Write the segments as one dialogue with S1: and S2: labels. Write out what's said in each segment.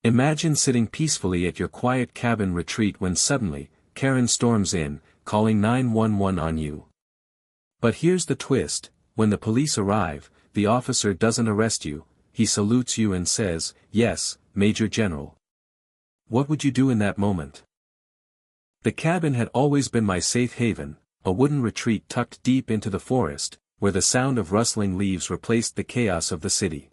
S1: Imagine sitting peacefully at your quiet cabin retreat when suddenly, Karen storms in, calling 911 on you. But here's the twist: when the police arrive, the officer doesn't arrest you, he salutes you and says, "Yes, Major General." What would you do in that moment? The cabin had always been my safe haven, a wooden retreat tucked deep into the forest, where the sound of rustling leaves replaced the chaos of the city.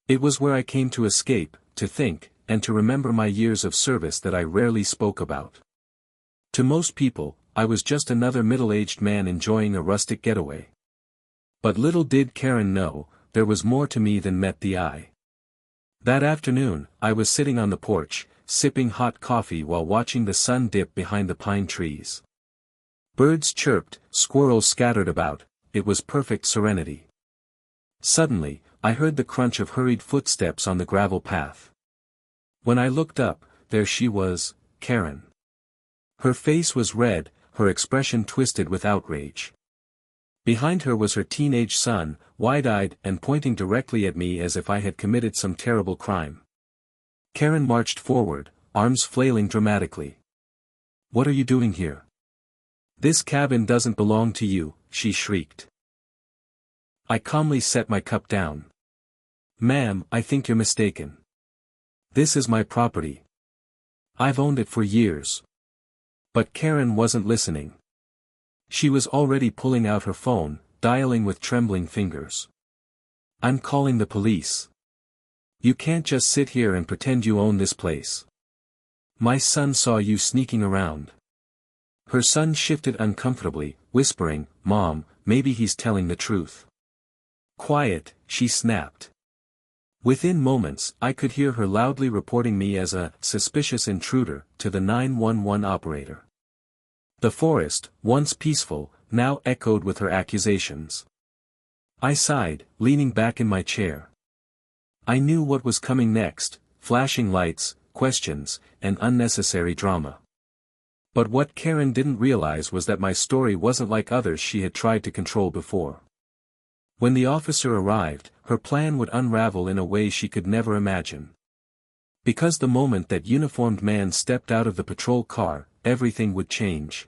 S1: It was where I came to escape, to think, and to remember my years of service that I rarely spoke about. To most people, I was just another middle-aged man enjoying a rustic getaway. But little did Karen know, there was more to me than met the eye. That afternoon, I was sitting on the porch, sipping hot coffee while watching the sun dip behind the pine trees. Birds chirped, squirrels scattered about, it was perfect serenity. Suddenly, I heard the crunch of hurried footsteps on the gravel path. When I looked up, there she was, Karen. Her face was red, her expression twisted with outrage. Behind her was her teenage son, wide-eyed and pointing directly at me as if I had committed some terrible crime. Karen marched forward, arms flailing dramatically. "What are you doing here? This cabin doesn't belong to you," she shrieked. I calmly set my cup down. "Ma'am, I think you're mistaken. This is my property. I've owned it for years." But Karen wasn't listening. She was already pulling out her phone, dialing with trembling fingers. "I'm calling the police. You can't just sit here and pretend you own this place. My son saw you sneaking around." Her son shifted uncomfortably, whispering, "Mom, maybe he's telling the truth." "Quiet," she snapped. Within moments, I could hear her loudly reporting me as a suspicious intruder to the 911 operator. The forest, once peaceful, now echoed with her accusations. I sighed, leaning back in my chair. I knew what was coming next: flashing lights, questions, and unnecessary drama. But what Karen didn't realize was that my story wasn't like others she had tried to control before. When the officer arrived, her plan would unravel in a way she could never imagine. Because the moment that uniformed man stepped out of the patrol car, everything would change.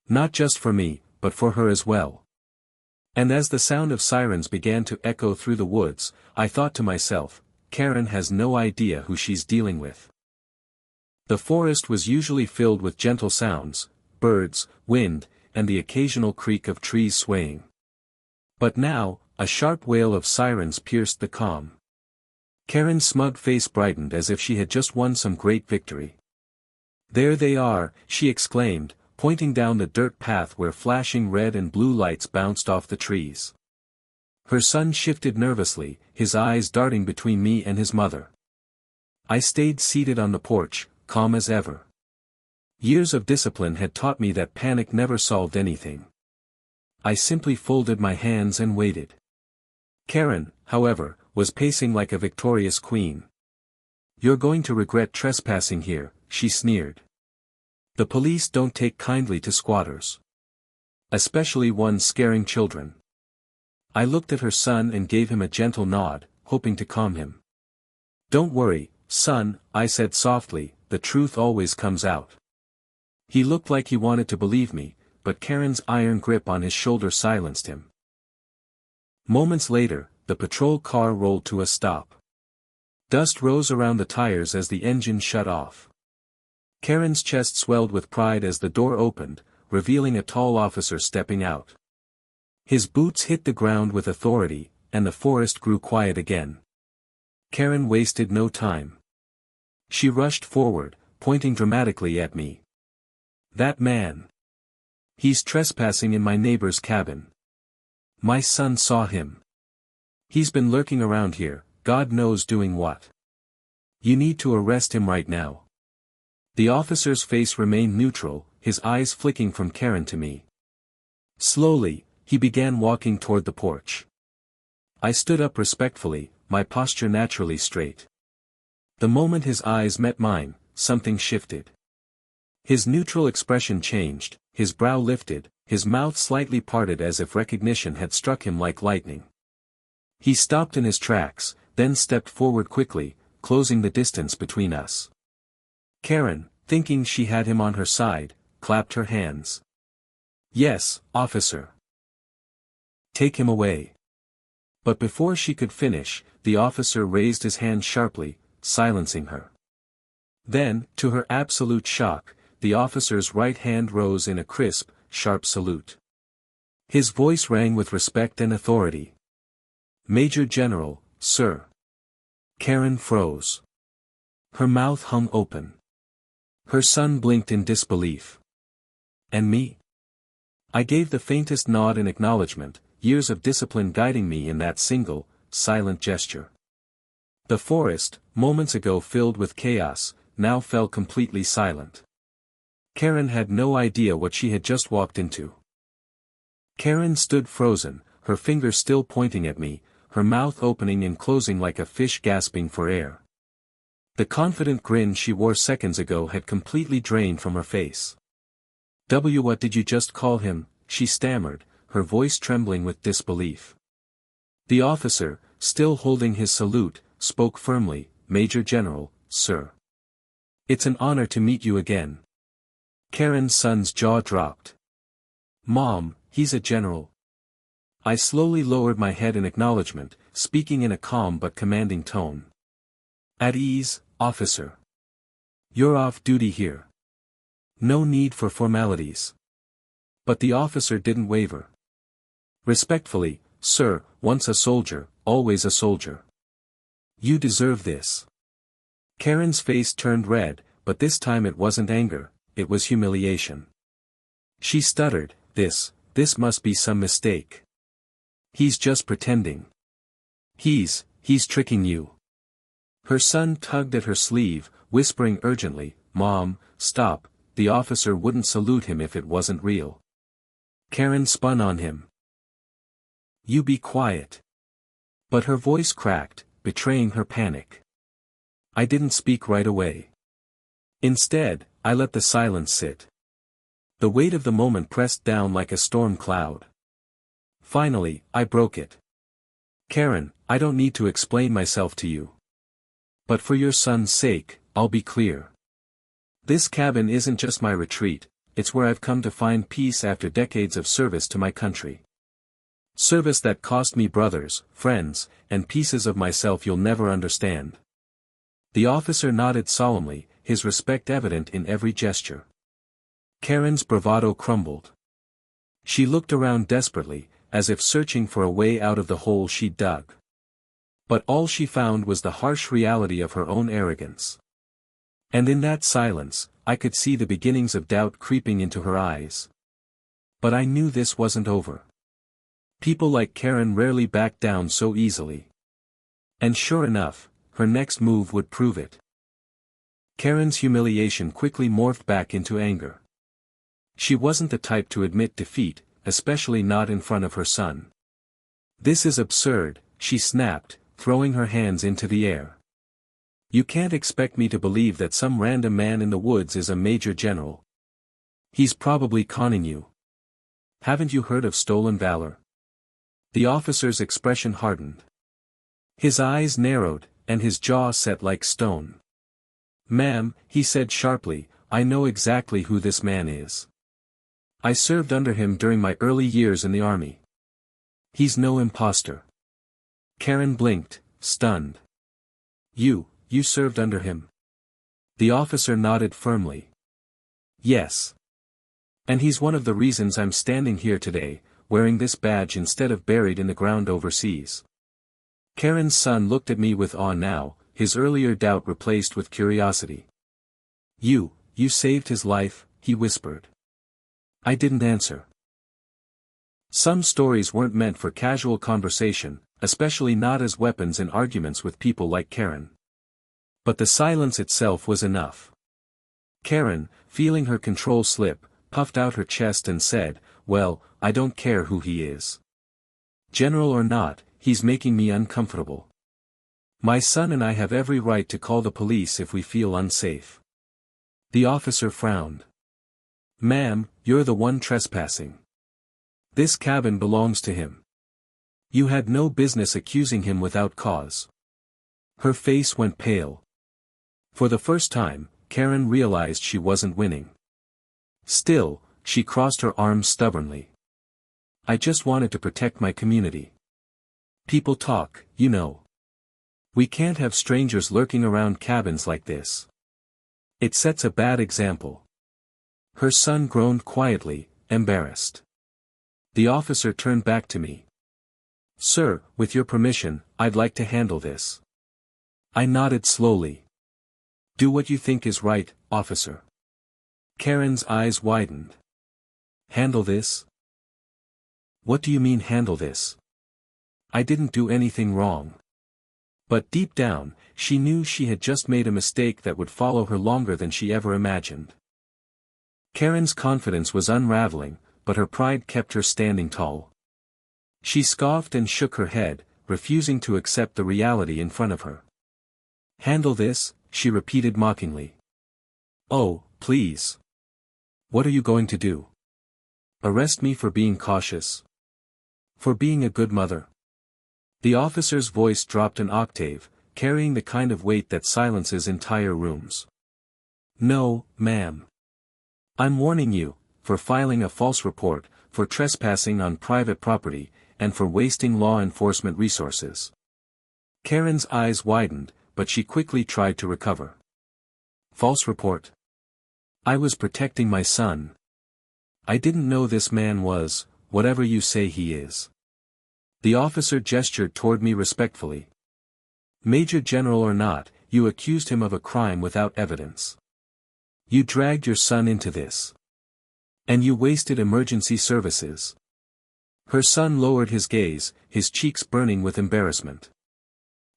S1: Not just for me, but for her as well. And as the sound of sirens began to echo through the woods, I thought to myself, Karen has no idea who she's dealing with. The forest was usually filled with gentle sounds, birds, wind, and the occasional creak of trees swaying. But now, a sharp wail of sirens pierced the calm. Karen's smug face brightened as if she had just won some great victory. "There they are," she exclaimed, pointing down the dirt path where flashing red and blue lights bounced off the trees. Her son shifted nervously, his eyes darting between me and his mother. I stayed seated on the porch, calm as ever. Years of discipline had taught me that panic never solved anything. I simply folded my hands and waited. Karen, however, was pacing like a victorious queen. "You're going to regret trespassing here," she sneered. "The police don't take kindly to squatters. Especially ones scaring children." I looked at her son and gave him a gentle nod, hoping to calm him. "Don't worry, son," I said softly, "the truth always comes out." He looked like he wanted to believe me, but Karen's iron grip on his shoulder silenced him. Moments later, the patrol car rolled to a stop. Dust rose around the tires as the engine shut off. Karen's chest swelled with pride as the door opened, revealing a tall officer stepping out. His boots hit the ground with authority, and the forest grew quiet again. Karen wasted no time. She rushed forward, pointing dramatically at me. "That man. He's trespassing in my neighbor's cabin. My son saw him. He's been lurking around here, God knows doing what. You need to arrest him right now." The officer's face remained neutral, his eyes flicking from Karen to me. Slowly, he began walking toward the porch. I stood up respectfully, my posture naturally straight. The moment his eyes met mine, something shifted. His neutral expression changed, his brow lifted, his mouth slightly parted as if recognition had struck him like lightning. He stopped in his tracks, then stepped forward quickly, closing the distance between us. Karen, thinking she had him on her side, clapped her hands. "Yes, officer. Take him away." But before she could finish, the officer raised his hand sharply, silencing her. Then, to her absolute shock, the officer's right hand rose in a crisp, sharp salute. His voice rang with respect and authority. "Major General, sir." Karen froze. Her mouth hung open. Her son blinked in disbelief. "And me?" I gave the faintest nod in acknowledgement, years of discipline guiding me in that single, silent gesture. The forest, moments ago filled with chaos, now fell completely silent. Karen had no idea what she had just walked into. Karen stood frozen, her finger still pointing at me, her mouth opening and closing like a fish gasping for air. The confident grin she wore seconds ago had completely drained from her face. What did you just call him?" she stammered, her voice trembling with disbelief. The officer, still holding his salute, spoke firmly, "Major General, sir. It's an honor to meet you again." Karen's son's jaw dropped. "Mom, he's a general." I slowly lowered my head in acknowledgement, speaking in a calm but commanding tone. "At ease, officer. You're off duty here. No need for formalities." But the officer didn't waver. "Respectfully, sir, once a soldier, always a soldier. You deserve this." Karen's face turned red, but this time it wasn't anger, it was humiliation. She stuttered, This must be some mistake. He's just pretending. He's tricking you." Her son tugged at her sleeve, whispering urgently, "Mom, stop, the officer wouldn't salute him if it wasn't real." Karen spun on him. "You be quiet." But her voice cracked, betraying her panic. I didn't speak right away. Instead, I let the silence sit. The weight of the moment pressed down like a storm cloud. Finally, I broke it. "Karen, I don't need to explain myself to you. But for your son's sake, I'll be clear. This cabin isn't just my retreat, it's where I've come to find peace after decades of service to my country. Service that cost me brothers, friends, and pieces of myself you'll never understand." The officer nodded solemnly, his respect evident in every gesture. Karen's bravado crumbled. She looked around desperately, as if searching for a way out of the hole she'd dug. But all she found was the harsh reality of her own arrogance. And in that silence, I could see the beginnings of doubt creeping into her eyes. But I knew this wasn't over. People like Karen rarely back down so easily. And sure enough, her next move would prove it. Karen's humiliation quickly morphed back into anger. She wasn't the type to admit defeat, especially not in front of her son. "This is absurd," she snapped, throwing her hands into the air. "You can't expect me to believe that some random man in the woods is a major general. He's probably conning you. Haven't you heard of stolen valor?" The officer's expression hardened. His eyes narrowed, and his jaw set like stone. "Ma'am," he said sharply, "I know exactly who this man is. I served under him during my early years in the army. He's no imposter." Karen blinked, stunned. You served under him?" The officer nodded firmly. "Yes. And he's one of the reasons I'm standing here today, wearing this badge instead of buried in the ground overseas." Karen's son looked at me with awe now, his earlier doubt replaced with curiosity. You saved his life," he whispered. I didn't answer. Some stories weren't meant for casual conversation, especially not as weapons in arguments with people like Karen. But the silence itself was enough. Karen, feeling her control slip, puffed out her chest and said, "Well, I don't care who he is. General or not, he's making me uncomfortable. My son and I have every right to call the police if we feel unsafe." The officer frowned. "Ma'am, you're the one trespassing. This cabin belongs to him. You had no business accusing him without cause." Her face went pale. For the first time, Karen realized she wasn't winning. Still, she crossed her arms stubbornly. I just wanted to protect my community. People talk, you know. We can't have strangers lurking around cabins like this. It sets a bad example. Her son groaned quietly, embarrassed. The officer turned back to me. Sir, with your permission, I'd like to handle this. I nodded slowly. Do what you think is right, officer. Karen's eyes widened. Handle this? What do you mean handle this? I didn't do anything wrong. But deep down, she knew she had just made a mistake that would follow her longer than she ever imagined. Karen's confidence was unraveling, but her pride kept her standing tall. She scoffed and shook her head, refusing to accept the reality in front of her. Handle this, she repeated mockingly. Oh, please. What are you going to do? Arrest me for being cautious? For being a good mother? The officer's voice dropped an octave, carrying the kind of weight that silences entire rooms. No, ma'am. I'm warning you, for filing a false report, for trespassing on private property, and for wasting law enforcement resources. Karen's eyes widened, but she quickly tried to recover. False report? I was protecting my son. I didn't know this man was, whatever you say he is. The officer gestured toward me respectfully. Major General or not, you accused him of a crime without evidence. You dragged your son into this. And you wasted emergency services. Her son lowered his gaze, his cheeks burning with embarrassment.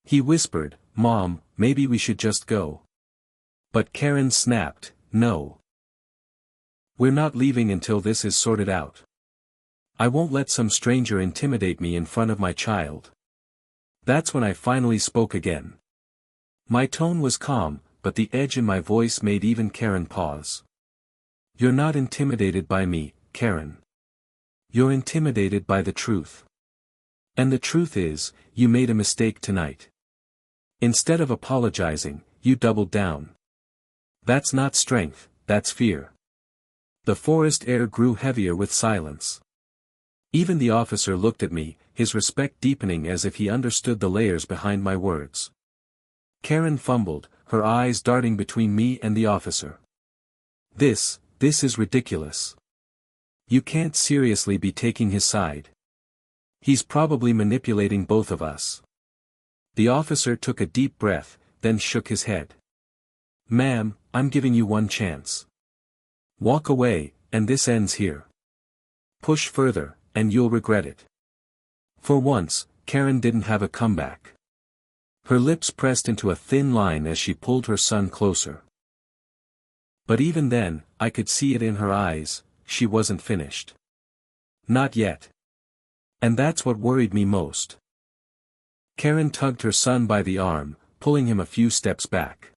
S1: He whispered, Mom, maybe we should just go. But Karen snapped, No. We're not leaving until this is sorted out. I won't let some stranger intimidate me in front of my child. That's when I finally spoke again. My tone was calm, but the edge in my voice made even Karen pause. You're not intimidated by me, Karen. You're intimidated by the truth. And the truth is, you made a mistake tonight. Instead of apologizing, you doubled down. That's not strength, that's fear. The forest air grew heavier with silence. Even the officer looked at me, his respect deepening as if he understood the layers behind my words. Karen fumbled, her eyes darting between me and the officer. This is ridiculous. You can't seriously be taking his side. He's probably manipulating both of us. The officer took a deep breath, then shook his head. Ma'am, I'm giving you one chance. Walk away, and this ends here. Push further, and you'll regret it. For once, Karen didn't have a comeback. Her lips pressed into a thin line as she pulled her son closer. But even then, I could see it in her eyes, she wasn't finished. Not yet. And that's what worried me most. Karen tugged her son by the arm, pulling him a few steps back.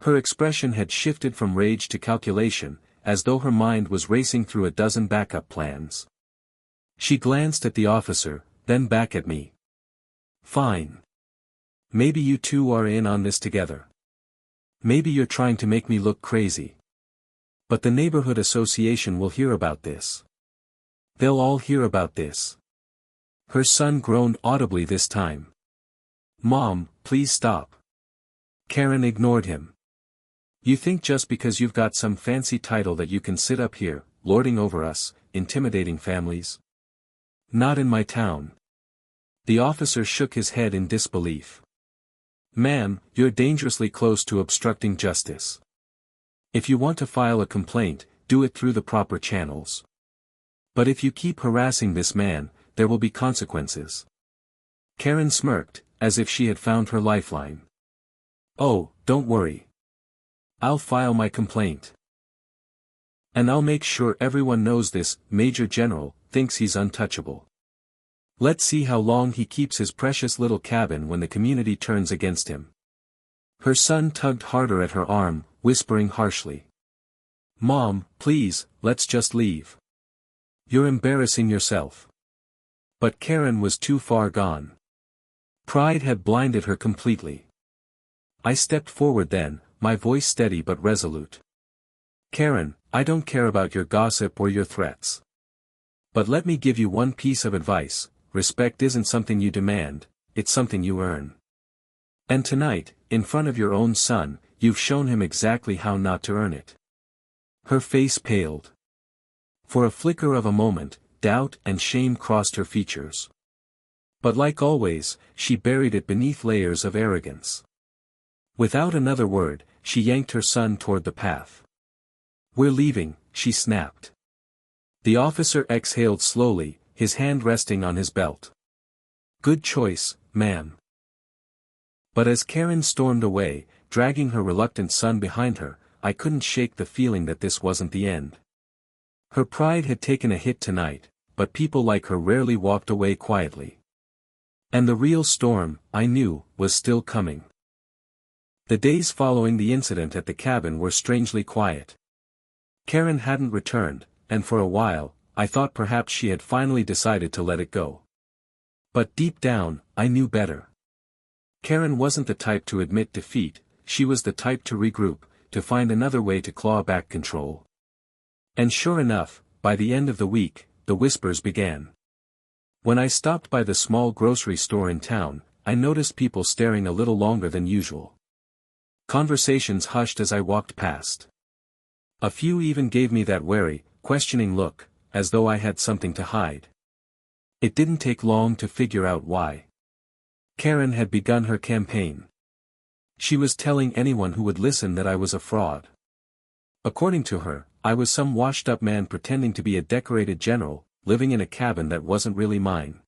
S1: Her expression had shifted from rage to calculation, as though her mind was racing through a dozen backup plans. She glanced at the officer, then back at me. Fine. Maybe you two are in on this together. Maybe you're trying to make me look crazy. But the neighborhood association will hear about this. They'll all hear about this. Her son groaned audibly this time. Mom, please stop. Karen ignored him. You think just because you've got some fancy title that you can sit up here, lording over us, intimidating families? Not in my town. The officer shook his head in disbelief. Ma'am, you're dangerously close to obstructing justice. If you want to file a complaint, do it through the proper channels. But if you keep harassing this man, there will be consequences. Karen smirked, as if she had found her lifeline. Oh, don't worry. I'll file my complaint. And I'll make sure everyone knows this Major General thinks he's untouchable. Let's see how long he keeps his precious little cabin when the community turns against him. Her son tugged harder at her arm, whispering harshly. Mom, please, let's just leave. You're embarrassing yourself. But Karen was too far gone. Pride had blinded her completely. I stepped forward then, my voice steady but resolute. Karen, I don't care about your gossip or your threats. But let me give you one piece of advice: respect isn't something you demand, it's something you earn. And tonight, in front of your own son, you've shown him exactly how not to earn it. Her face paled. For a flicker of a moment, doubt and shame crossed her features. But like always, she buried it beneath layers of arrogance. Without another word, she yanked her son toward the path. "We're leaving," she snapped. The officer exhaled slowly, his hand resting on his belt. "Good choice, ma'am." But as Karen stormed away, dragging her reluctant son behind her, I couldn't shake the feeling that this wasn't the end. Her pride had taken a hit tonight, but people like her rarely walked away quietly. And the real storm, I knew, was still coming. The days following the incident at the cabin were strangely quiet. Karen hadn't returned, and for a while, I thought perhaps she had finally decided to let it go. But deep down, I knew better. Karen wasn't the type to admit defeat, she was the type to regroup, to find another way to claw back control. And sure enough, by the end of the week, the whispers began. When I stopped by the small grocery store in town, I noticed people staring a little longer than usual. Conversations hushed as I walked past. A few even gave me that wary, questioning look, as though I had something to hide. It didn't take long to figure out why. Karen had begun her campaign. She was telling anyone who would listen that I was a fraud. According to her, I was some washed-up man pretending to be a decorated general, living in a cabin that wasn't really mine.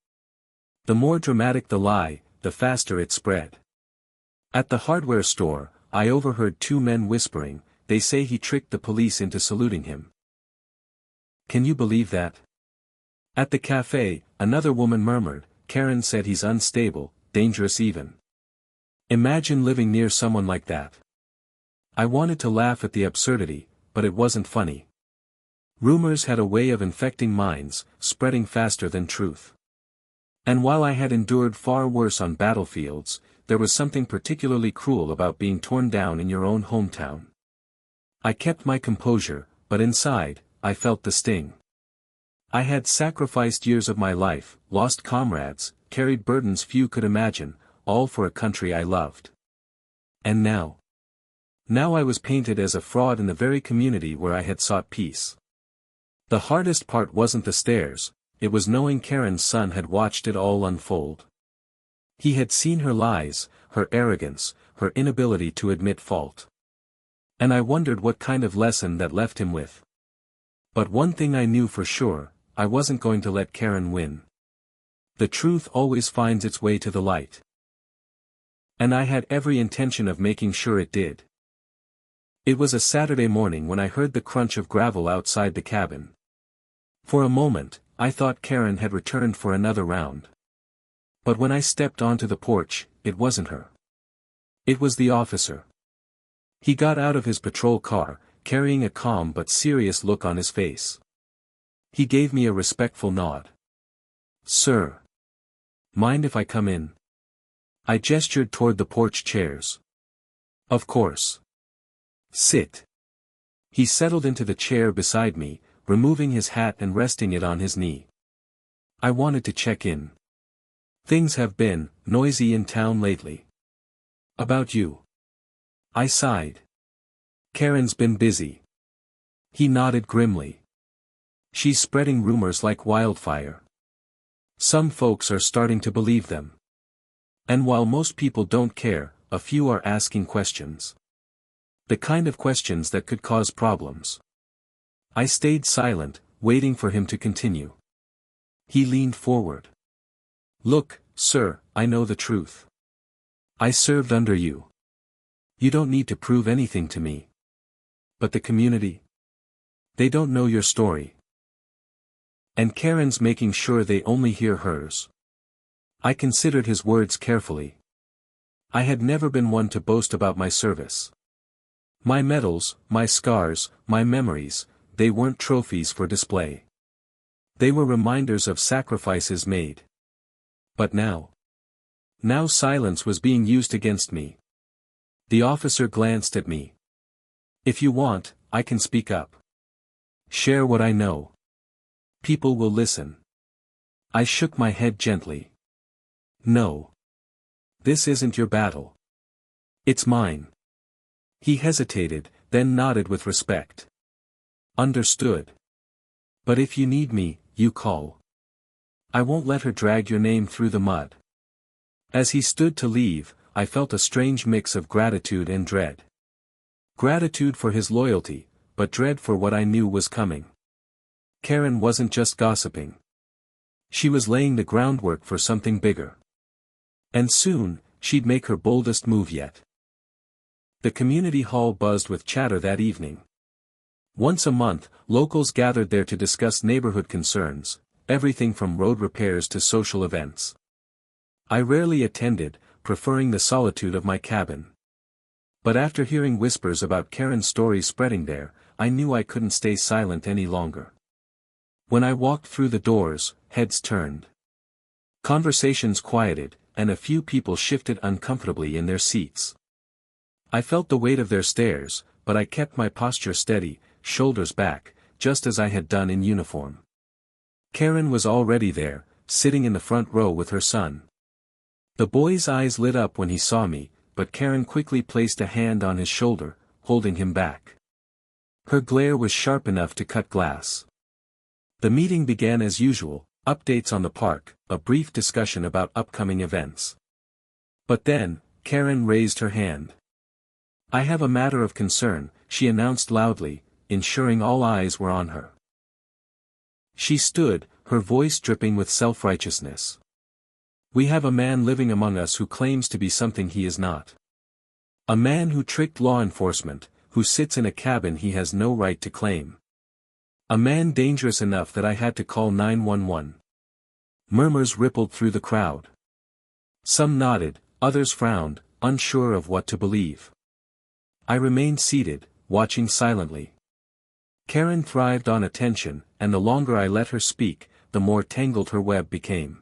S1: The more dramatic the lie, the faster it spread. At the hardware store, I overheard two men whispering, "They say he tricked the police into saluting him." Can you believe that? At the cafe, another woman murmured, "Karen said he's unstable, dangerous even." Imagine living near someone like that. I wanted to laugh at the absurdity, but it wasn't funny. Rumors had a way of infecting minds, spreading faster than truth. And while I had endured far worse on battlefields, there was something particularly cruel about being torn down in your own hometown. I kept my composure, but inside, I felt the sting. I had sacrificed years of my life, lost comrades, carried burdens few could imagine, all for a country I loved. And now? Now I was painted as a fraud in the very community where I had sought peace. The hardest part wasn't the stairs, it was knowing Karen's son had watched it all unfold. He had seen her lies, her arrogance, her inability to admit fault. And I wondered what kind of lesson that left him with. But one thing I knew for sure, I wasn't going to let Karen win. The truth always finds its way to the light. And I had every intention of making sure it did. It was a Saturday morning when I heard the crunch of gravel outside the cabin. For a moment, I thought Karen had returned for another round. But when I stepped onto the porch, it wasn't her. It was the officer. He got out of his patrol car, carrying a calm but serious look on his face. He gave me a respectful nod. "Sir. Mind if I come in?" I gestured toward the porch chairs. "Of course. Sit." He settled into the chair beside me, removing his hat and resting it on his knee. "I wanted to check in. Things have been noisy in town lately." "About you?" I sighed. "Karen's been busy." He nodded grimly. "She's spreading rumors like wildfire. Some folks are starting to believe them. And while most people don't care, a few are asking questions. The kind of questions that could cause problems." I stayed silent, waiting for him to continue. He leaned forward. "Look, sir, I know the truth. I served under you. You don't need to prove anything to me. But the community? They don't know your story. And Karen's making sure they only hear hers." I considered his words carefully. I had never been one to boast about my service. My medals, my scars, my memories, they weren't trophies for display. They were reminders of sacrifices made. But now? Now silence was being used against me. The officer glanced at me. If you want, I can speak up. Share what I know. People will listen. I shook my head gently. No. This isn't your battle. It's mine. He hesitated, then nodded with respect. Understood. But if you need me, you call. I won't let her drag your name through the mud. As he stood to leave, I felt a strange mix of gratitude and dread. Gratitude for his loyalty, but dread for what I knew was coming. Karen wasn't just gossiping. She was laying the groundwork for something bigger. And soon, she'd make her boldest move yet. The community hall buzzed with chatter that evening. Once a month, locals gathered there to discuss neighborhood concerns, everything from road repairs to social events. I rarely attended, preferring the solitude of my cabin. But after hearing whispers about Karen's stories spreading there, I knew I couldn't stay silent any longer. When I walked through the doors, heads turned. Conversations quieted, and a few people shifted uncomfortably in their seats. I felt the weight of their stares, but I kept my posture steady, shoulders back, just as I had done in uniform. Karen was already there, sitting in the front row with her son. The boy's eyes lit up when he saw me, but Karen quickly placed a hand on his shoulder, holding him back. Her glare was sharp enough to cut glass. The meeting began as usual, updates on the park, a brief discussion about upcoming events. But then, Karen raised her hand. I have a matter of concern, she announced loudly, ensuring all eyes were on her. She stood, her voice dripping with self-righteousness. We have a man living among us who claims to be something he is not. A man who tricked law enforcement, who sits in a cabin he has no right to claim. A man dangerous enough that I had to call 911. Murmurs rippled through the crowd. Some nodded, others frowned, unsure of what to believe. I remained seated, watching silently. Karen thrived on attention, and the longer I let her speak, the more tangled her web became.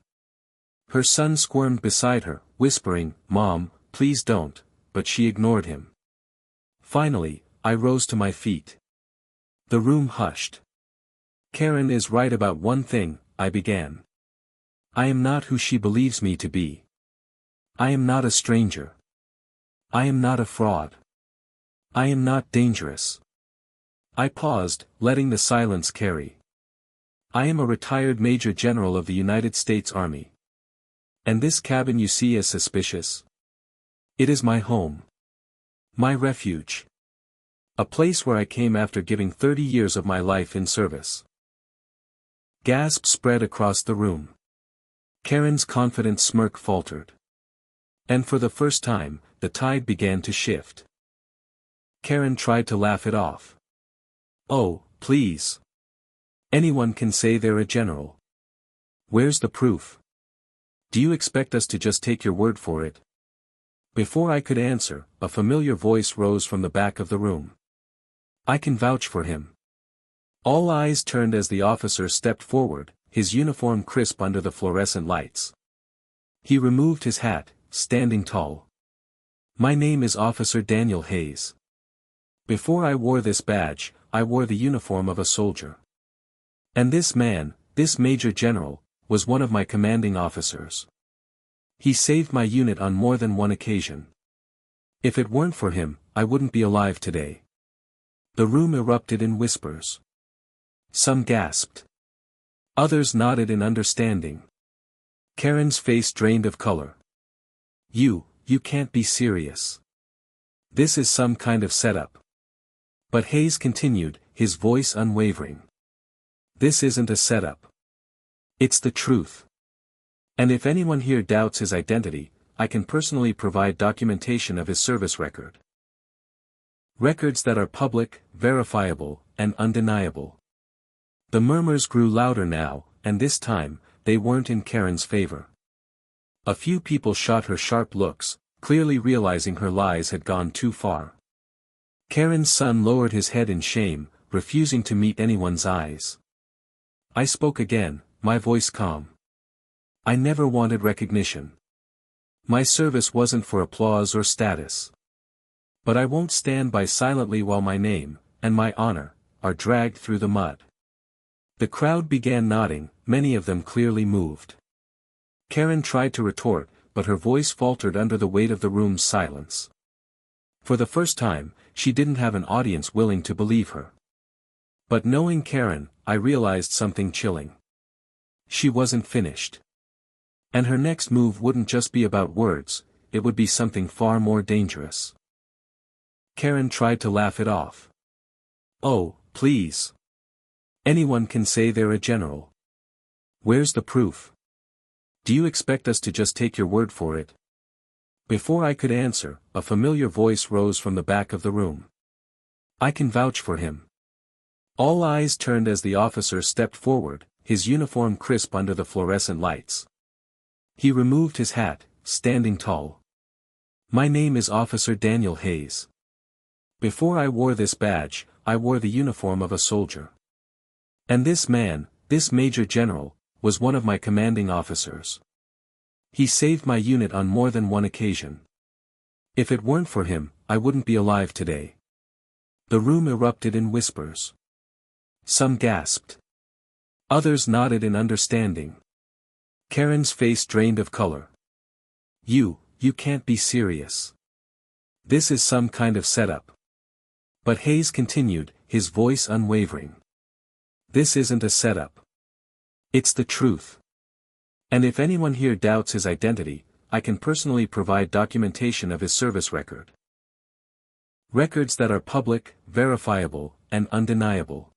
S1: Her son squirmed beside her, whispering, "Mom, please don't," but she ignored him. Finally, I rose to my feet. The room hushed. Karen is right about one thing, I began. I am not who she believes me to be. I am not a stranger. I am not a fraud. I am not dangerous. I paused, letting the silence carry. I am a retired Major General of the United States Army. And this cabin you see as suspicious? It is my home. My refuge. A place where I came after giving 30 years of my life in service. Gasps spread across the room. Karen's confident smirk faltered. And for the first time, the tide began to shift. Karen tried to laugh it off. Oh, please. Anyone can say they're a general. Where's the proof? Do you expect us to just take your word for it? Before I could answer, a familiar voice rose from the back of the room. I can vouch for him. All eyes turned as the officer stepped forward, his uniform crisp under the fluorescent lights. He removed his hat, standing tall. My name is Officer Daniel Hayes. Before I wore this badge, I wore the uniform of a soldier. And this man, this Major General, was one of my commanding officers. He saved my unit on more than one occasion. If it weren't for him, I wouldn't be alive today. The room erupted in whispers. Some gasped. Others nodded in understanding. Karen's face drained of color. You can't be serious. This is some kind of setup. But Hayes continued, his voice unwavering. This isn't a setup. It's the truth. And if anyone here doubts his identity, I can personally provide documentation of his service record. Records that are public, verifiable, and undeniable. The murmurs grew louder now, and this time, they weren't in Karen's favor. A few people shot her sharp looks, clearly realizing her lies had gone too far. Karen's son lowered his head in shame, refusing to meet anyone's eyes. I spoke again, my voice calm. I never wanted recognition. My service wasn't for applause or status. But I won't stand by silently while my name, and my honor, are dragged through the mud. The crowd began nodding, many of them clearly moved. Karen tried to retort, but her voice faltered under the weight of the room's silence. For the first time, she didn't have an audience willing to believe her. But knowing Karen, I realized something chilling. She wasn't finished. And her next move wouldn't just be about words, it would be something far more dangerous. Karen tried to laugh it off. "Oh, please. Anyone can say they're a general. Where's the proof? Do you expect us to just take your word for it?" Before I could answer, a familiar voice rose from the back of the room. "I can vouch for him." All eyes turned as the officer stepped forward, his uniform crisp under the fluorescent lights. He removed his hat, standing tall. "My name is Officer Daniel Hayes. Before I wore this badge, I wore the uniform of a soldier. And this man, this Major General, was one of my commanding officers. He saved my unit on more than one occasion. If it weren't for him, I wouldn't be alive today." The room erupted in whispers. Some gasped. Others nodded in understanding. Karen's face drained of color. You can't be serious. This is some kind of setup." But Hayes continued, his voice unwavering. "This isn't a setup. It's the truth. And if anyone here doubts his identity, I can personally provide documentation of his service record. Records that are public, verifiable, and undeniable."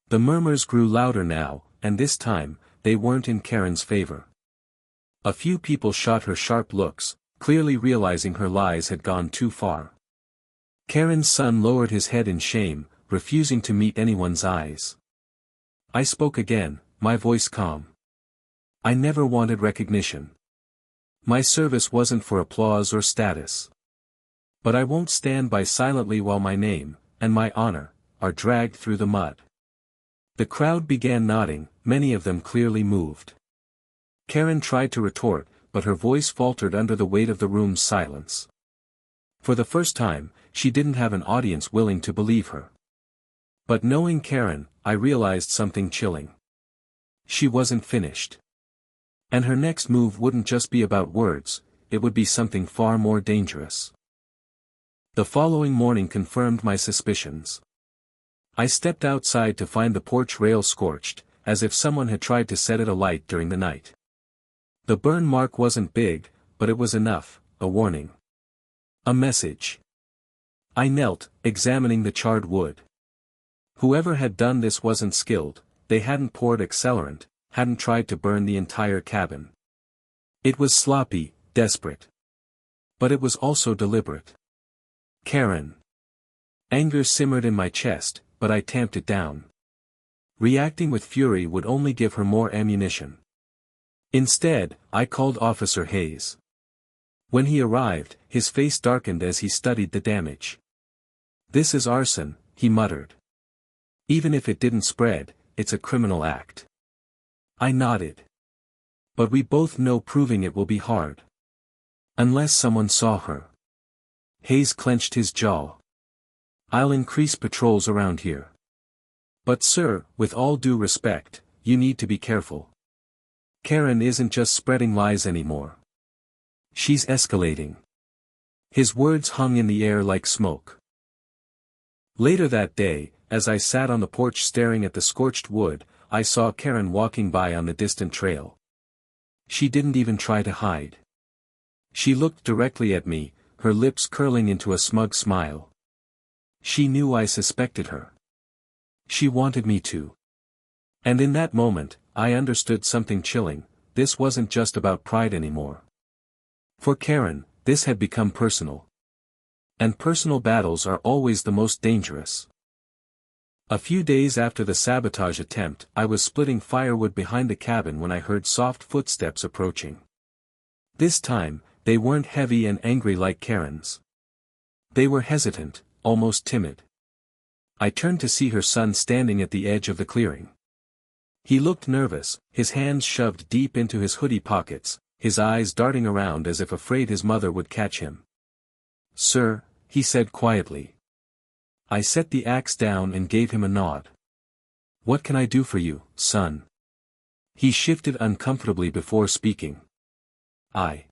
S1: The murmurs grew louder now, and this time, they weren't in Karen's favor. A few people shot her sharp looks, clearly realizing her lies had gone too far. Karen's son lowered his head in shame, refusing to meet anyone's eyes. I spoke again, my voice calm. "I never wanted recognition. My service wasn't for applause or status. But I won't stand by silently while my name, and my honor, are dragged through the mud." The crowd began nodding, many of them clearly moved. Karen tried to retort, but her voice faltered under the weight of the room's silence. For the first time, she didn't have an audience willing to believe her. But knowing Karen, I realized something chilling. She wasn't finished. And her next move wouldn't just be about words, it would be something far more dangerous. The following morning confirmed my suspicions. I stepped outside to find the porch rail scorched, as if someone had tried to set it alight during the night. The burn mark wasn't big, but it was enough, a warning. A message. I knelt, examining the charred wood. Whoever had done this wasn't skilled, they hadn't poured accelerant, hadn't tried to burn the entire cabin. It was sloppy, desperate. But it was also deliberate. Karen. Anger simmered in my chest, but I tamped it down. Reacting with fury would only give her more ammunition. Instead, I called Officer Hayes. When he arrived, his face darkened as he studied the damage. "This is arson," he muttered. "Even if it didn't spread, it's a criminal act." I nodded. "But we both know proving it will be hard. Unless someone saw her." Hayes clenched his jaw. "I'll increase patrols around here. But sir, with all due respect, you need to be careful. Karen isn't just spreading lies anymore. She's escalating." His words hung in the air like smoke. Later that day, as I sat on the porch staring at the scorched wood, I saw Karen walking by on the distant trail. She didn't even try to hide. She looked directly at me, her lips curling into a smug smile. She knew I suspected her. She wanted me to. And in that moment, I understood something chilling. This wasn't just about pride anymore. For Karen, this had become personal. And personal battles are always the most dangerous. A few days after the sabotage attempt, I was splitting firewood behind the cabin when I heard soft footsteps approaching. This time, they weren't heavy and angry like Karen's. They were hesitant, almost timid. I turned to see her son standing at the edge of the clearing. He looked nervous, his hands shoved deep into his hoodie pockets, his eyes darting around as if afraid his mother would catch him. "Sir," he said quietly. I set the axe down and gave him a nod. What can I do for you, son? He shifted uncomfortably before speaking. I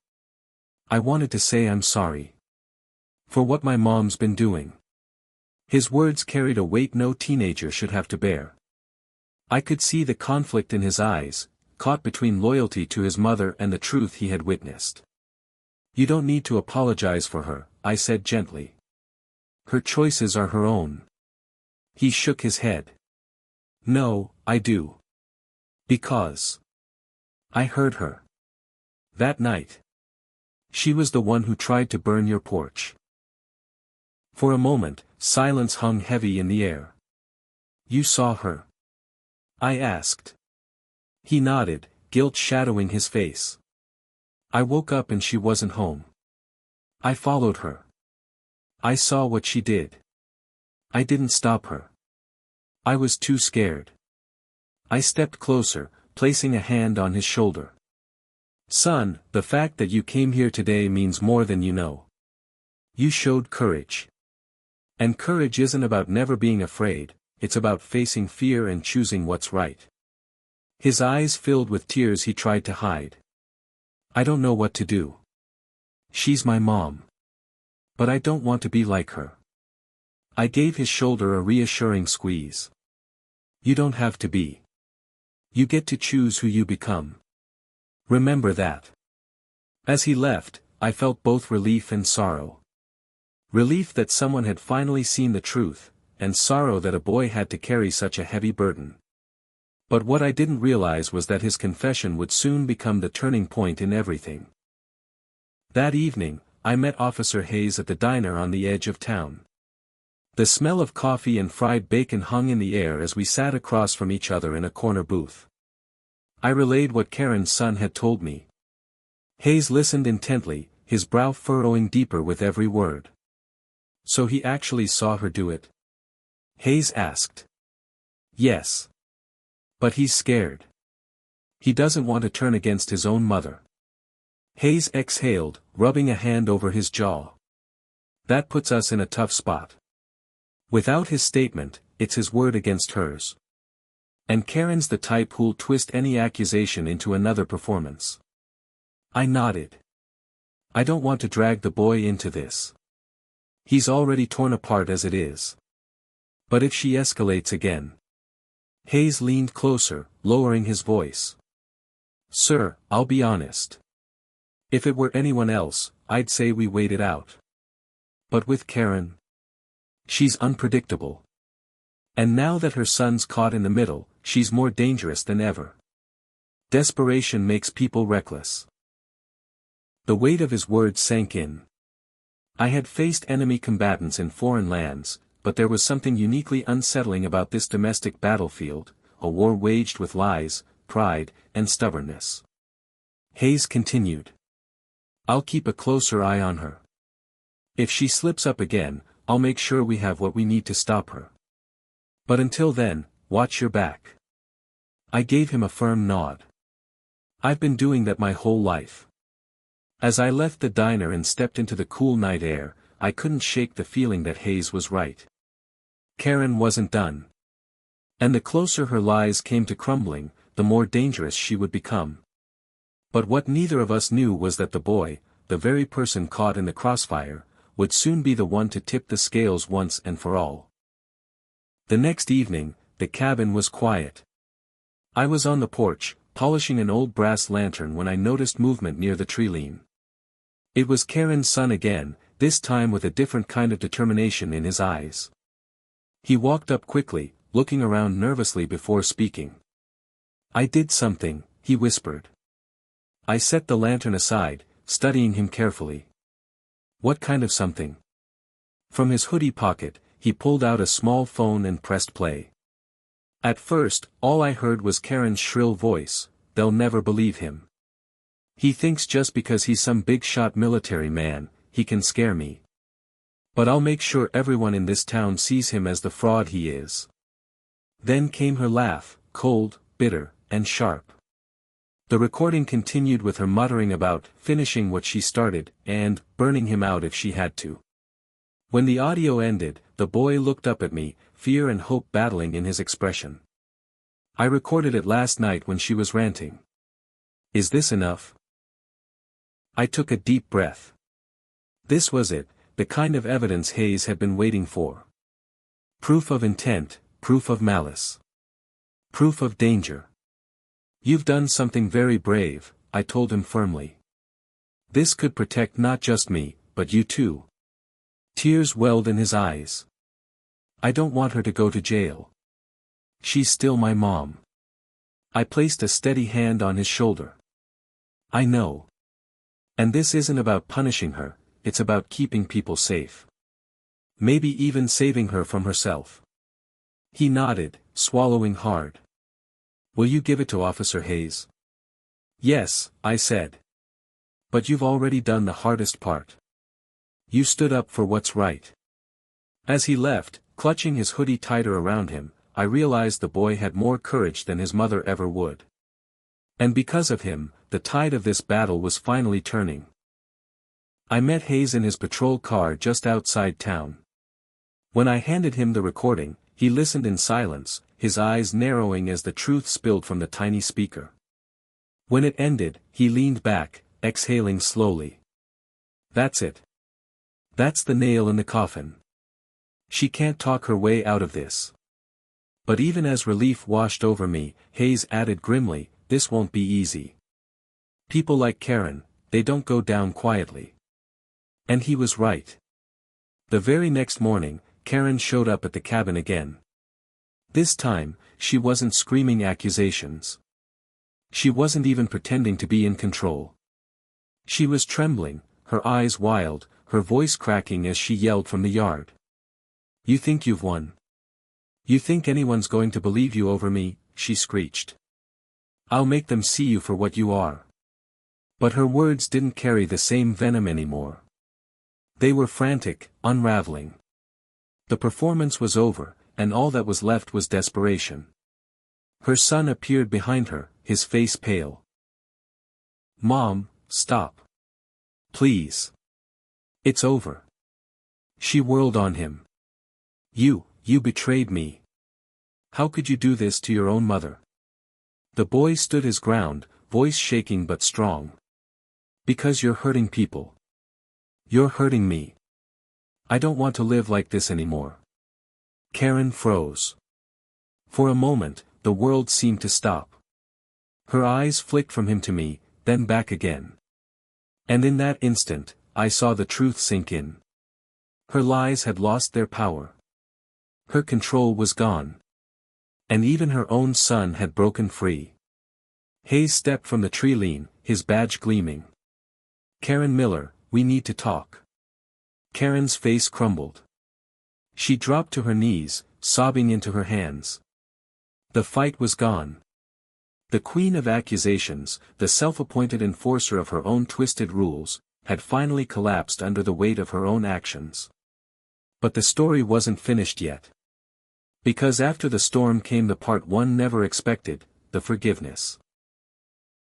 S1: wanted to say I'm sorry. For what my mom's been doing. His words carried a weight no teenager should have to bear. I could see the conflict in his eyes, caught between loyalty to his mother and the truth he had witnessed. You don't need to apologize for her, I said gently. Her choices are her own. He shook his head. No, I do. Because I heard her. That night. She was the one who tried to burn your porch. For a moment, silence hung heavy in the air. You saw her? I asked. He nodded, guilt shadowing his face. I woke up and she wasn't home. I followed her. I saw what she did. I didn't stop her. I was too scared. I stepped closer, placing a hand on his shoulder. Son, the fact that you came here today means more than you know. You showed courage. And courage isn't about never being afraid, it's about facing fear and choosing what's right. His eyes filled with tears he tried to hide. I don't know what to do. She's my mom. But I don't want to be like her. I gave his shoulder a reassuring squeeze. You don't have to be. You get to choose who you become. Remember that. As he left, I felt both relief and sorrow. Relief that someone had finally seen the truth, and sorrow that a boy had to carry such a heavy burden. But what I didn't realize was that his confession would soon become the turning point in everything. That evening, I met Officer Hayes at the diner on the edge of town. The smell of coffee and fried bacon hung in the air as we sat across from each other in a corner booth. I relayed what Karen's son had told me. Hayes listened intently, his brow furrowing deeper with every word. So he actually saw her do it? Hayes asked. Yes. But he's scared. He doesn't want to turn against his own mother. Hayes exhaled, rubbing a hand over his jaw. That puts us in a tough spot. Without his statement, it's his word against hers. And Karen's the type who'll twist any accusation into another performance. I nodded. I don't want to drag the boy into this. He's already torn apart as it is. But if she escalates again. Hayes leaned closer, lowering his voice. Sir, I'll be honest. If it were anyone else, I'd say we wait it out. But with Karen, she's unpredictable. And now that her son's caught in the middle, she's more dangerous than ever. Desperation makes people reckless. The weight of his words sank in. I had faced enemy combatants in foreign lands, but there was something uniquely unsettling about this domestic battlefield, a war waged with lies, pride, and stubbornness. Hayes continued. I'll keep a closer eye on her. If she slips up again, I'll make sure we have what we need to stop her. But until then, watch your back. I gave him a firm nod. I've been doing that my whole life. As I left the diner and stepped into the cool night air, I couldn't shake the feeling that Hayes was right. Karen wasn't done. And the closer her lies came to crumbling, the more dangerous she would become. But what neither of us knew was that the boy, the very person caught in the crossfire, would soon be the one to tip the scales once and for all. The next evening, the cabin was quiet. I was on the porch, polishing an old brass lantern when I noticed movement near the tree-line. It was Karen's son again, this time with a different kind of determination in his eyes. He walked up quickly, looking around nervously before speaking. I did something, he whispered. I set the lantern aside, studying him carefully. What kind of something? From his hoodie pocket, he pulled out a small phone and pressed play. At first, all I heard was Karen's shrill voice, they'll never believe him. He thinks just because he's some big-shot military man, he can scare me. But I'll make sure everyone in this town sees him as the fraud he is. Then came her laugh, cold, bitter, and sharp. The recording continued with her muttering about finishing what she started, and burning him out if she had to. When the audio ended, the boy looked up at me, fear and hope battling in his expression. I recorded it last night when she was ranting. Is this enough? I took a deep breath. This was it, the kind of evidence Hayes had been waiting for. Proof of intent, proof of malice. Proof of danger. You've done something very brave, I told him firmly. This could protect not just me, but you too. Tears welled in his eyes. I don't want her to go to jail. She's still my mom. I placed a steady hand on his shoulder. I know. And this isn't about punishing her, it's about keeping people safe. Maybe even saving her from herself. He nodded, swallowing hard. Will you give it to Officer Hayes? Yes, I said. But you've already done the hardest part. You stood up for what's right. As he left, clutching his hoodie tighter around him, I realized the boy had more courage than his mother ever would. And because of him, the tide of this battle was finally turning. I met Hayes in his patrol car just outside town. When I handed him the recording, he listened in silence, his eyes narrowing as the truth spilled from the tiny speaker. When it ended, he leaned back, exhaling slowly. That's it. That's the nail in the coffin. She can't talk her way out of this. But even as relief washed over me, Hayes added grimly, this won't be easy. People like Karen, they don't go down quietly. And he was right. The very next morning, Karen showed up at the cabin again. This time, she wasn't screaming accusations. She wasn't even pretending to be in control. She was trembling, her eyes wild, her voice cracking as she yelled from the yard. You think you've won? You think anyone's going to believe you over me? She screeched. I'll make them see you for what you are. But her words didn't carry the same venom anymore. They were frantic, unraveling. The performance was over, and all that was left was desperation. Her son appeared behind her, his face pale. Mom, stop. Please. It's over. She whirled on him. You betrayed me. How could you do this to your own mother? The boy stood his ground, voice shaking but strong. Because you're hurting people. You're hurting me. I don't want to live like this anymore. Karen froze. For a moment, the world seemed to stop. Her eyes flicked from him to me, then back again. And in that instant, I saw the truth sink in. Her lies had lost their power. Her control was gone. And even her own son had broken free. Hayes stepped from the tree lean, his badge gleaming. Karen Miller, we need to talk. Karen's face crumbled. She dropped to her knees, sobbing into her hands. The fight was gone. The queen of accusations, the self-appointed enforcer of her own twisted rules, had finally collapsed under the weight of her own actions. But the story wasn't finished yet. Because after the storm came the part one never expected, the forgiveness.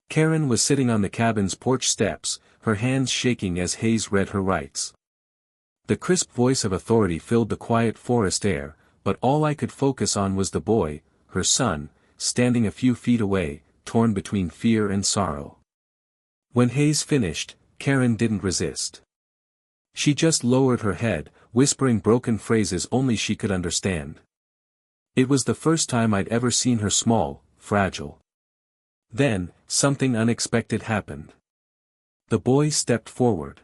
S1: Karen was sitting on the cabin's porch steps, her hands shaking as Hayes read her rights. The crisp voice of authority filled the quiet forest air, but all I could focus on was the boy, her son, standing a few feet away, torn between fear and sorrow. When Hayes finished, Karen didn't resist. She just lowered her head, whispering broken phrases only she could understand. It was the first time I'd ever seen her small, fragile. Then, something unexpected happened. The boy stepped forward.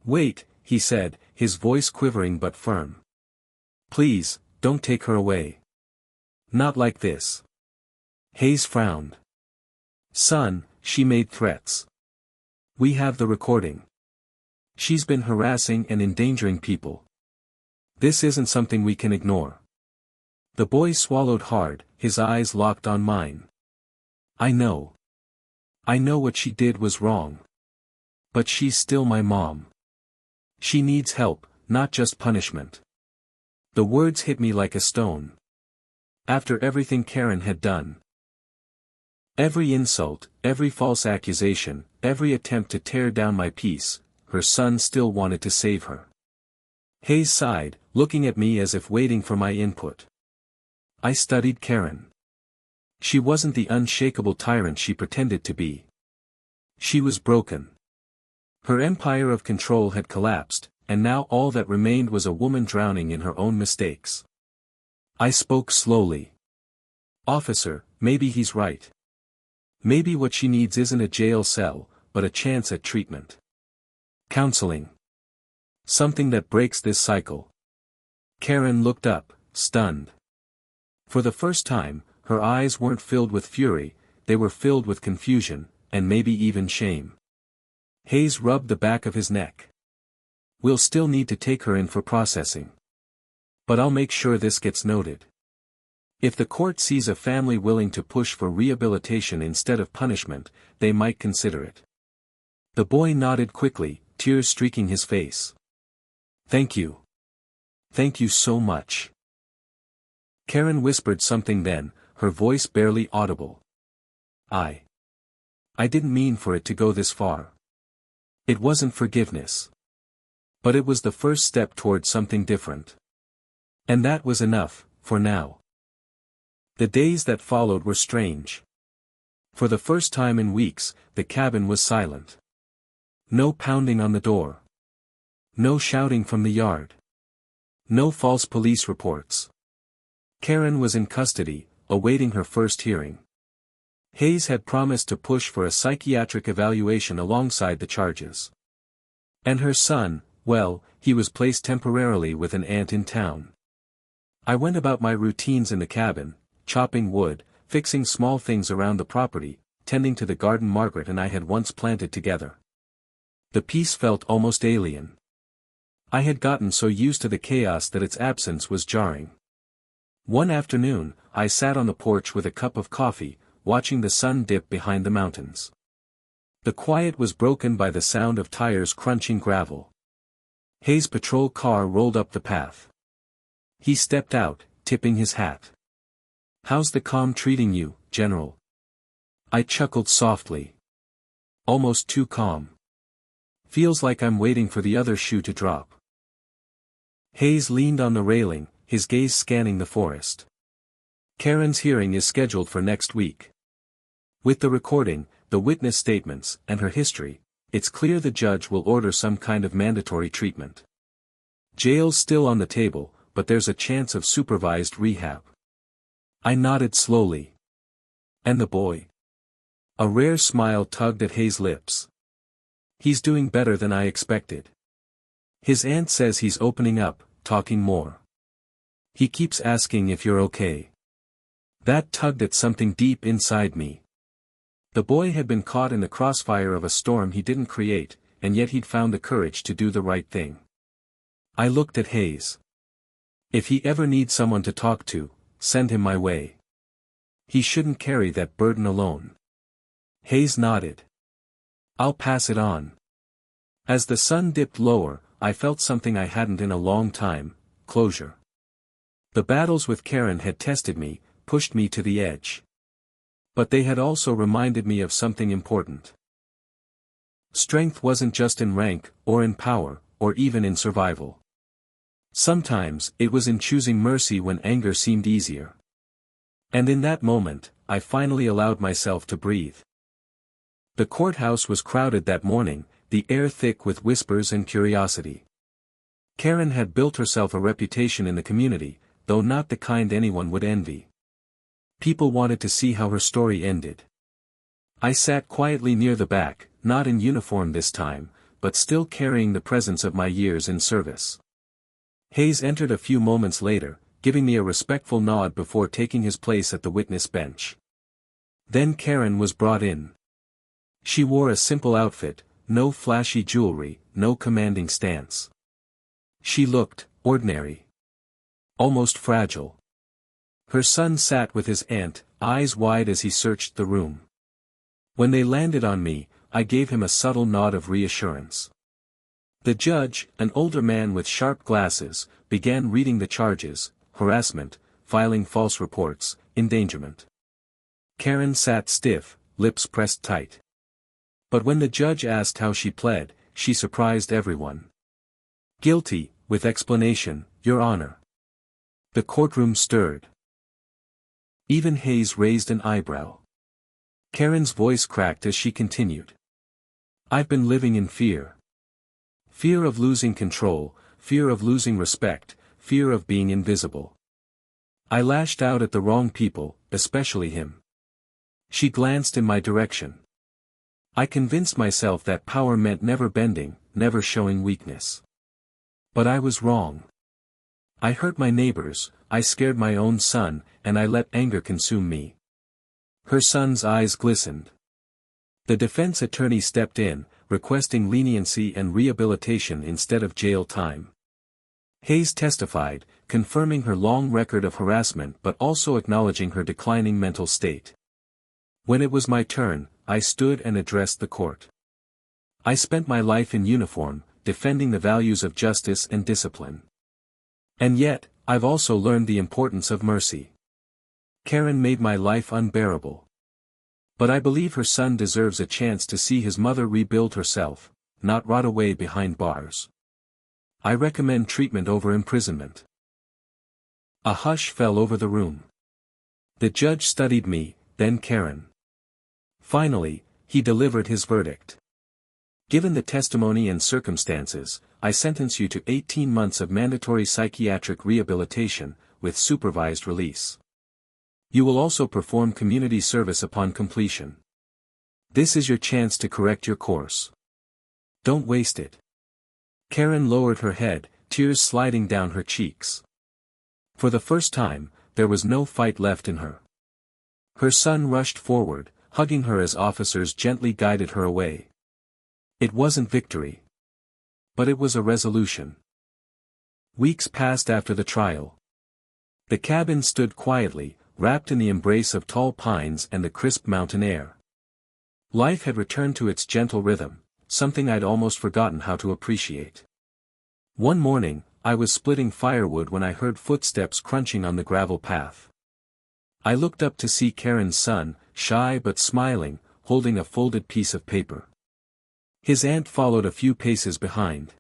S1: Wait, he said, his voice quivering but firm. Please, don't take her away. Not like this. Hayes frowned. Son, she made threats. We have the recording. She's been harassing and endangering people. This isn't something we can ignore. The boy swallowed hard, his eyes locked on mine. I know. I know what she did was wrong. But she's still my mom. She needs help, not just punishment. The words hit me like a stone. After everything Karen had done. Every insult, every false accusation, every attempt to tear down my peace, her son still wanted to save her. Hayes sighed, looking at me as if waiting for my input. I studied Karen. She wasn't the unshakable tyrant she pretended to be. She was broken. Her empire of control had collapsed, and now all that remained was a woman drowning in her own mistakes. I spoke slowly. Officer, maybe he's right. Maybe what she needs isn't a jail cell, but a chance at treatment. Counseling. Something that breaks this cycle. Karen looked up, stunned. For the first time, her eyes weren't filled with fury, they were filled with confusion, and maybe even shame. Hayes rubbed the back of his neck. We'll still need to take her in for processing. But I'll make sure this gets noted. If the court sees a family willing to push for rehabilitation instead of punishment, they might consider it. The boy nodded quickly, tears streaking his face. Thank you. Thank you so much. Karen whispered something then, her voice barely audible. I didn't mean for it to go this far. It wasn't forgiveness. But it was the first step towards something different. And that was enough, for now. The days that followed were strange. For the first time in weeks, the cabin was silent. No pounding on the door. No shouting from the yard. No false police reports. Karen was in custody, awaiting her first hearing. Hayes had promised to push for a psychiatric evaluation alongside the charges. And her son, well, he was placed temporarily with an aunt in town. I went about my routines in the cabin, chopping wood, fixing small things around the property, tending to the garden Margaret and I had once planted together. The peace felt almost alien. I had gotten so used to the chaos that its absence was jarring. One afternoon, I sat on the porch with a cup of coffee, watching the sun dip behind the mountains. The quiet was broken by the sound of tires crunching gravel. Hayes' patrol car rolled up the path. He stepped out, tipping his hat. How's the calm treating you, General? I chuckled softly. Almost too calm. Feels like I'm waiting for the other shoe to drop. Hayes leaned on the railing, his gaze scanning the forest. Karen's hearing is scheduled for next week. With the recording, the witness statements, and her history, it's clear the judge will order some kind of mandatory treatment. Jail's still on the table, but there's a chance of supervised rehab. I nodded slowly. And the boy? A rare smile tugged at Hayes' lips. He's doing better than I expected. His aunt says he's opening up, talking more. He keeps asking if you're okay. That tugged at something deep inside me. The boy had been caught in the crossfire of a storm he didn't create, and yet he'd found the courage to do the right thing. I looked at Hayes. If he ever needs someone to talk to, send him my way. He shouldn't carry that burden alone. Hayes nodded. I'll pass it on. As the sun dipped lower, I felt something I hadn't in a long time, closure. The battles with Karen had tested me, pushed me to the edge. But they had also reminded me of something important. Strength wasn't just in rank, or in power, or even in survival. Sometimes, it was in choosing mercy when anger seemed easier. And in that moment, I finally allowed myself to breathe. The courthouse was crowded that morning, the air thick with whispers and curiosity. Karen had built herself a reputation in the community, though not the kind anyone would envy. People wanted to see how her story ended. I sat quietly near the back, not in uniform this time, but still carrying the presence of my years in service. Hayes entered a few moments later, giving me a respectful nod before taking his place at the witness bench. Then Karen was brought in. She wore a simple outfit, no flashy jewelry, no commanding stance. She looked ordinary. Almost fragile. Her son sat with his aunt, eyes wide as he searched the room. When they landed on me, I gave him a subtle nod of reassurance. The judge, an older man with sharp glasses, began reading the charges: harassment, filing false reports, endangerment. Karen sat stiff, lips pressed tight. But when the judge asked how she pled, she surprised everyone. Guilty, with explanation, Your Honor. The courtroom stirred. Even Hayes raised an eyebrow. Karen's voice cracked as she continued. I've been living in fear. Fear of losing control, fear of losing respect, fear of being invisible. I lashed out at the wrong people, especially him. She glanced in my direction. I convinced myself that power meant never bending, never showing weakness. But I was wrong. I hurt my neighbors, I scared my own son, and I let anger consume me. Her son's eyes glistened. The defense attorney stepped in, requesting leniency and rehabilitation instead of jail time. Hayes testified, confirming her long record of harassment but also acknowledging her declining mental state. When it was my turn, I stood and addressed the court. I spent my life in uniform, defending the values of justice and discipline. And yet, I've also learned the importance of mercy. Karen made my life unbearable. But I believe her son deserves a chance to see his mother rebuild herself, not rot away behind bars. I recommend treatment over imprisonment. A hush fell over the room. The judge studied me, then Karen. Finally, he delivered his verdict. Given the testimony and circumstances, I sentence you to 18 months of mandatory psychiatric rehabilitation, with supervised release. You will also perform community service upon completion. This is your chance to correct your course. Don't waste it. Karen lowered her head, tears sliding down her cheeks. For the first time, there was no fight left in her. Her son rushed forward, hugging her as officers gently guided her away. It wasn't victory. But it was a resolution. Weeks passed after the trial. The cabin stood quietly, wrapped in the embrace of tall pines and the crisp mountain air. Life had returned to its gentle rhythm, something I'd almost forgotten how to appreciate. One morning, I was splitting firewood when I heard footsteps crunching on the gravel path. I looked up to see Karen's son, shy but smiling, holding a folded piece of paper. His aunt followed a few paces behind.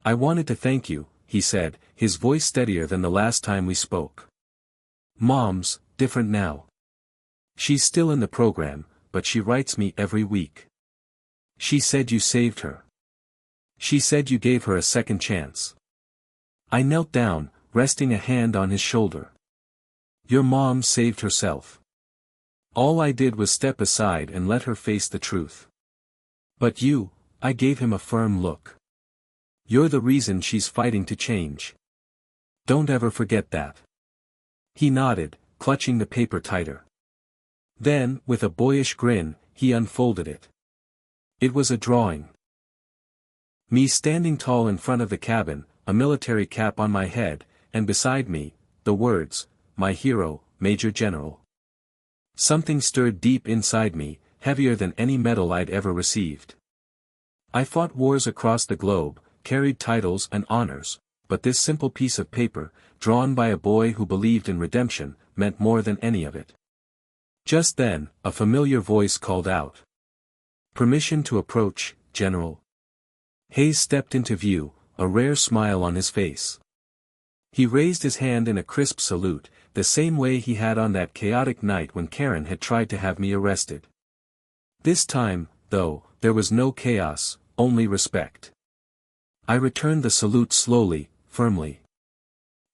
S1: I wanted to thank you, he said, his voice steadier than the last time we spoke. Mom's different now. She's still in the program, but she writes me every week. She said you saved her. She said you gave her a second chance. I knelt down, resting a hand on his shoulder. Your mom saved herself. All I did was step aside and let her face the truth. But you, I gave him a firm look. You're the reason she's fighting to change. Don't ever forget that. He nodded, clutching the paper tighter. Then, with a boyish grin, he unfolded it. It was a drawing. Me standing tall in front of the cabin, a military cap on my head, and beside me, the words, my hero, Major General. Something stirred deep inside me, heavier than any medal I'd ever received. I fought wars across the globe, carried titles and honors, but this simple piece of paper, drawn by a boy who believed in redemption, meant more than any of it. Just then, a familiar voice called out. Permission to approach, General. Hayes stepped into view, a rare smile on his face. He raised his hand in a crisp salute, the same way he had on that chaotic night when Karen had tried to have me arrested. This time, though, there was no chaos, only respect. I returned the salute slowly, firmly.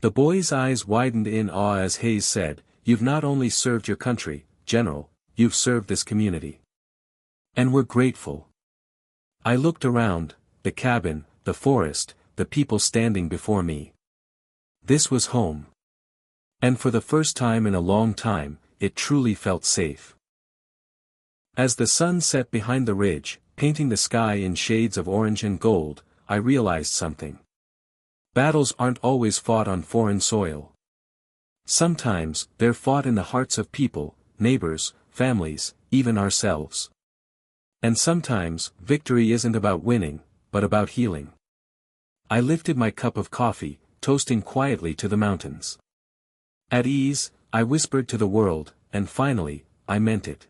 S1: The boy's eyes widened in awe as Hayes said, You've not only served your country, General, you've served this community. And we're grateful. I looked around, the cabin, the forest, the people standing before me. This was home. And for the first time in a long time, it truly felt safe. As the sun set behind the ridge, painting the sky in shades of orange and gold, I realized something. Battles aren't always fought on foreign soil. Sometimes, they're fought in the hearts of people, neighbors, families, even ourselves. And sometimes, victory isn't about winning, but about healing. I lifted my cup of coffee, toasting quietly to the mountains. At ease, I whispered to the world, and finally, I meant it.